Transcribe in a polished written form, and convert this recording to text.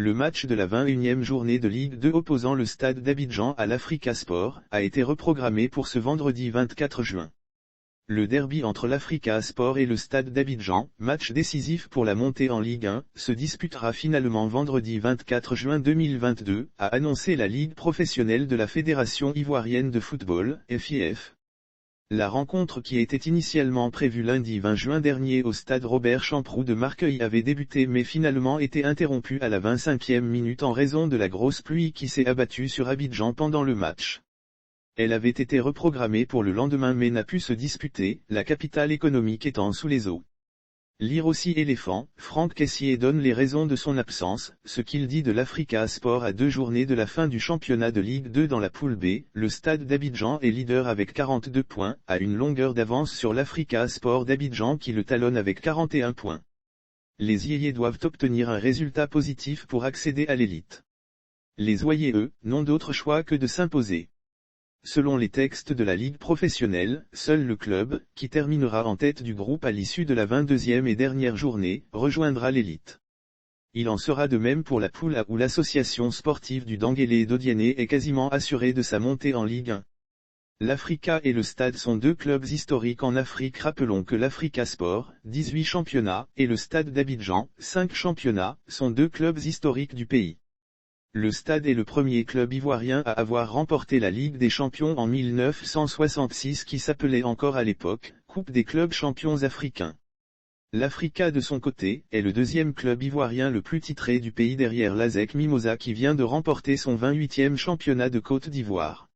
Le match de la 21e journée de Ligue 2 opposant le Stade d'Abidjan à l'Africa Sport a été reprogrammé pour ce vendredi 24 juin. Le derby entre l'Africa Sport et le Stade d'Abidjan, match décisif pour la montée en Ligue 1, se disputera finalement vendredi 24 juin 2022, a annoncé la Ligue professionnelle de la Fédération ivoirienne de football, FIF. La rencontre qui était initialement prévue lundi 20 juin dernier au stade Robert Champroux de Marcueil avait débuté mais finalement été interrompue à la 25e minute en raison de la grosse pluie qui s'est abattue sur Abidjan pendant le match. Elle avait été reprogrammée pour le lendemain mais n'a pu se disputer, la capitale économique étant sous les eaux. Lire aussi éléphant, Franck Caissier donne les raisons de son absence, ce qu'il dit de l'Africa Sport à 2 journées de la fin du championnat de Ligue 2 dans la poule B, le Stade d'Abidjan est leader avec 42 points, à une longueur d'avance sur l'Africa Sport d'Abidjan qui le talonne avec 41 points. Les Yéyés doivent obtenir un résultat positif pour accéder à l'élite. Les Oyers eux, n'ont d'autre choix que de s'imposer. Selon les textes de la Ligue professionnelle, seul le club, qui terminera en tête du groupe à l'issue de la 22e et dernière journée, rejoindra l'élite. Il en sera de même pour la poule A où l'association sportive du Denguélé d'Odiané est quasiment assurée de sa montée en Ligue 1. L'Africa et le Stade sont deux clubs historiques en Afrique. Rappelons que l'Africa Sport, 18 championnats, et le Stade d'Abidjan, 5 championnats, sont deux clubs historiques du pays. Le Stade est le premier club ivoirien à avoir remporté la Ligue des Champions en 1966 qui s'appelait encore à l'époque, Coupe des clubs champions africains. L'Africa de son côté, est le deuxième club ivoirien le plus titré du pays derrière l'ASEC Mimosa qui vient de remporter son 28e championnat de Côte d'Ivoire.